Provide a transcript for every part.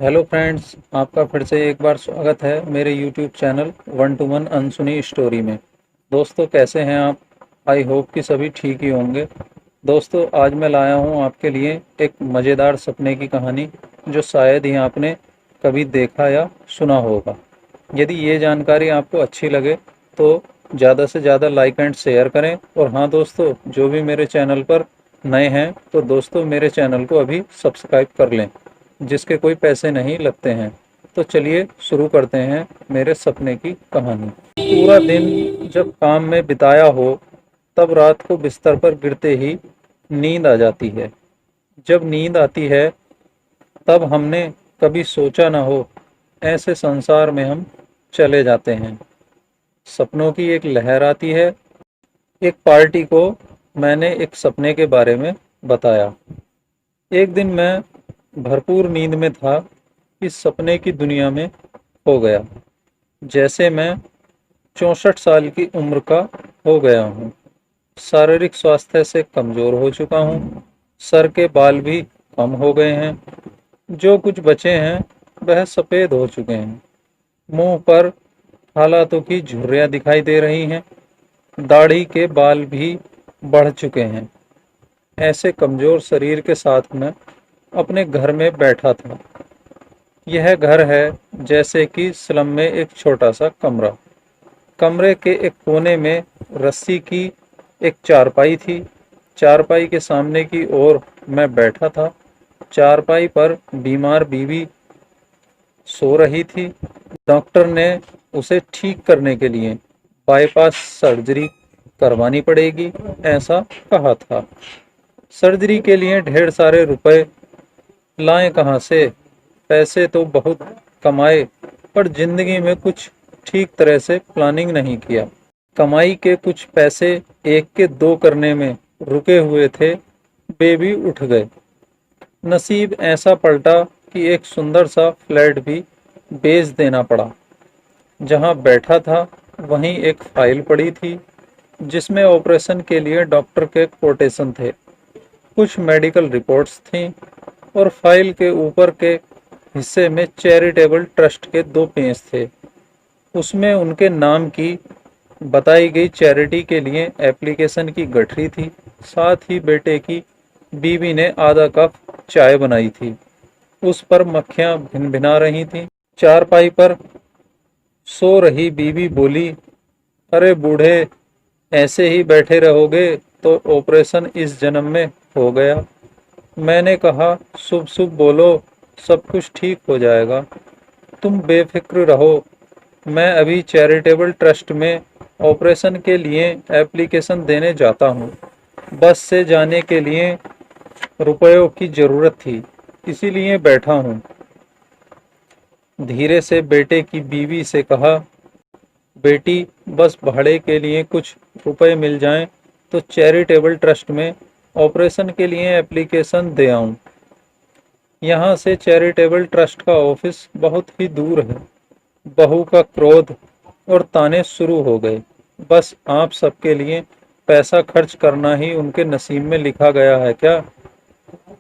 Hello friends, आपका फिर से एक बार स्वागत है मेरे YouTube channel one two one अनसुनी स्टोरी में। दोस्तों, कैसे हैं आप? आई होप कि सभी ठीक ही होंगे। दोस्तों, आज मैं लाया हूं आपके लिए एक मज़ेदार सपने की कहानी जो शायद ही आपने कभी देखा या सुना होगा। यदि ये जानकारी आपको अच्छी लगे तो ज़्यादा से ज़्यादा लाइक एंड शेयर करें। और हाँ दोस्तों, जो भी मेरे चैनल पर नए हैं तो दोस्तों मेरे चैनल को अभी सब्सक्राइब कर लें, जिसके कोई पैसे नहीं लगते हैं। तो चलिए शुरू करते हैं मेरे सपने की कहानी। पूरा दिन जब काम में बिताया हो तब रात को बिस्तर पर गिरते ही नींद आ जाती है। जब नींद आती है तब हमने कभी सोचा ना हो ऐसे संसार में हम चले जाते हैं। सपनों की एक लहर आती है। एक पार्टी को मैंने एक सपने के बारे में बताया। एक दिन मैं भरपूर नींद में था कि सपने की दुनिया में खो गया। जैसे मैं 64 साल की उम्र का हो गया हूँ। शारीरिक स्वास्थ्य से कमज़ोर हो चुका हूँ। सर के बाल भी कम हो गए हैं। जो कुछ बचे हैं वह सफ़ेद हो चुके हैं। मुंह पर हालातों की झुर्रियाँ दिखाई दे रही हैं। दाढ़ी के बाल भी बढ़ चुके हैं। ऐसे कमज़ोर शरीर के साथ मैं अपने घर में बैठा था। यह घर है जैसे कि स्लम में एक छोटा सा कमरा। कमरे के एक कोने में रस्सी की एक चारपाई थी। चारपाई के सामने की ओर मैं बैठा था। चारपाई पर बीमार बीवी सो रही थी। डॉक्टर ने उसे ठीक करने के लिए बाईपास सर्जरी करवानी पड़ेगी ऐसा कहा था। सर्जरी के लिए ढेर सारे रुपए लाएं कहाँ से? पैसे तो बहुत कमाए पर जिंदगी में कुछ ठीक तरह से प्लानिंग नहीं किया। कमाई के कुछ पैसे एक के दो करने में रुके हुए थे। बेबी उठ गए। नसीब ऐसा पलटा कि एक सुंदर सा फ्लैट भी बेच देना पड़ा। जहां बैठा था वहीं एक फाइल पड़ी थी जिसमें ऑपरेशन के लिए डॉक्टर के कोटेशन थे। कुछ मेडिकल रिपोर्ट्स थीं और फाइल के ऊपर के हिस्से में चैरिटेबल ट्रस्ट के 2 पेज थे। उसमें उनके नाम की बताई गई चैरिटी के लिए एप्लीकेशन की गठरी थी। साथ ही बेटे की बीवी ने आधा कप चाय बनाई थी। उस पर मक्खियां भिनभिना रही थीं। चारपाई पर सो रही बीवी बोली, अरे बूढ़े, ऐसे ही बैठे रहोगे तो ऑपरेशन इस जन्म में हो गया। मैंने कहा, शुभ शुभ बोलो, सब कुछ ठीक हो जाएगा। तुम बेफिक्र रहो। मैं अभी चैरिटेबल ट्रस्ट में ऑपरेशन के लिए एप्लीकेशन देने जाता हूँ। बस से जाने के लिए रुपयों की ज़रूरत थी, इसीलिए बैठा हूँ। धीरे से बेटे की बीवी से कहा, बेटी, बस भाड़े के लिए कुछ रुपए मिल जाएं तो चैरिटेबल ट्रस्ट में ऑपरेशन के लिए एप्लीकेशन दे आऊं। यहाँ से चैरिटेबल ट्रस्ट का ऑफिस बहुत ही दूर है। बहू का क्रोध और ताने शुरू हो गए। बस आप सबके लिए पैसा खर्च करना ही उनके नसीब में लिखा गया है क्या?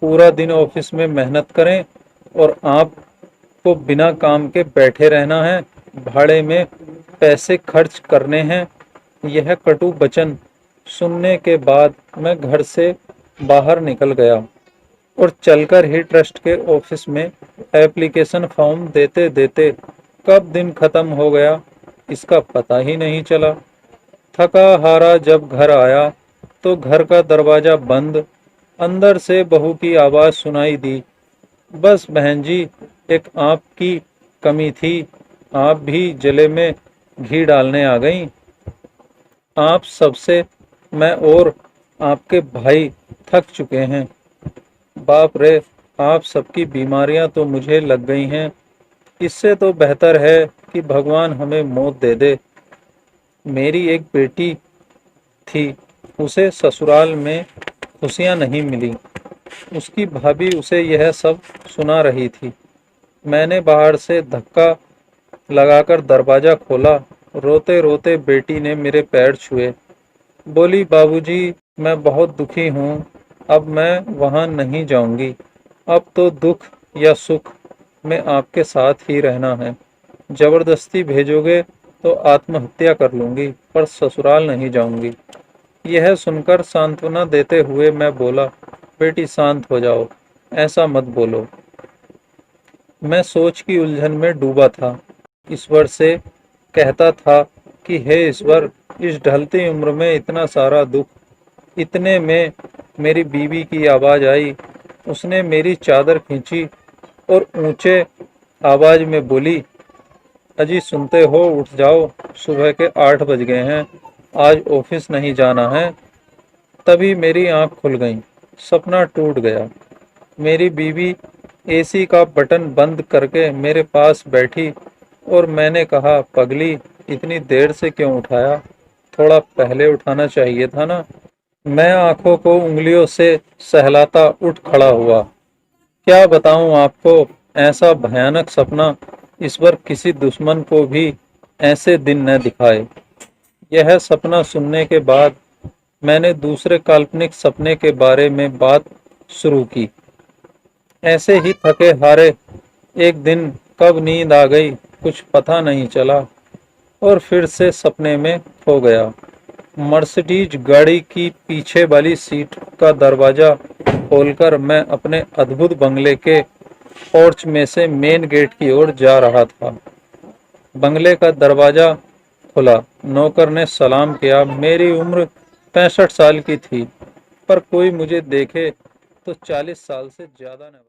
पूरा दिन ऑफिस में मेहनत करें और आपको बिना काम के बैठे रहना है, भाड़े में पैसे खर्च करने हैं। यह कटु वचन सुनने के बाद मैं घर से बाहर निकल गया और चलकर ही ट्रस्ट के ऑफिस में एप्लीकेशन फॉर्म देते देते कब दिन खत्म हो गया इसका पता ही नहीं चला। थका हारा जब घर आया तो घर का दरवाजा बंद। अंदर से बहू की आवाज़ सुनाई दी, बस बहन जी, एक आपकी कमी थी। आप भी जले में घी डालने आ गई। आप सबसे मैं और आपके भाई थक चुके हैं। बाप रे, आप सबकी बीमारियां तो मुझे लग गई हैं। इससे तो बेहतर है कि भगवान हमें मौत दे दे। मेरी एक बेटी थी, उसे ससुराल में खुशियां नहीं मिली। उसकी भाभी उसे यह सब सुना रही थी। मैंने बाहर से धक्का लगाकर दरवाज़ा खोला। रोते रोते बेटी ने मेरे पैर छुए। बोली, बाबूजी, मैं बहुत दुखी हूँ। अब मैं वहाँ नहीं जाऊँगी। अब तो दुख या सुख में आपके साथ ही रहना है। जबरदस्ती भेजोगे तो आत्महत्या कर लूंगी, पर ससुराल नहीं जाऊंगी। यह सुनकर सांत्वना देते हुए मैं बोला, बेटी शांत हो जाओ, ऐसा मत बोलो। मैं सोच की उलझन में डूबा था। ईश्वर से कहता था कि हे ईश्वर, इस ढलती उम्र में इतना सारा दुख। इतने में मेरी बीवी की आवाज आई। उसने मेरी चादर खींची और ऊंचे आवाज में बोली, अजी सुनते हो, उठ जाओ, सुबह के 8 बज गए हैं, आज ऑफिस नहीं जाना है। तभी मेरी आंख खुल गई, सपना टूट गया। मेरी बीवी एसी का बटन बंद करके मेरे पास बैठी और मैंने कहा, पगली, इतनी देर से क्यों उठाया? थोड़ा पहले उठाना चाहिए था ना। मैं आंखों को उंगलियों से सहलाता उठ खड़ा हुआ। क्या बताऊं आपको, ऐसा भयानक सपना ईश्वर किसी दुश्मन को भी ऐसे दिन न दिखाए। यह सपना सुनने के बाद मैंने दूसरे काल्पनिक सपने के बारे में बात शुरू की। ऐसे ही थके हारे एक दिन कब नींद आ गई कुछ पता नहीं चला और फिर से सपने में खो गया। मर्सिडीज गाड़ी की पीछे वाली सीट का दरवाजा खोलकर मैं अपने अद्भुत बंगले के पोर्च में से मेन गेट की ओर जा रहा था। बंगले का दरवाजा खुला। नौकर ने सलाम किया। मेरी उम्र 65 साल की थी, पर कोई मुझे देखे तो 40 साल से ज्यादा न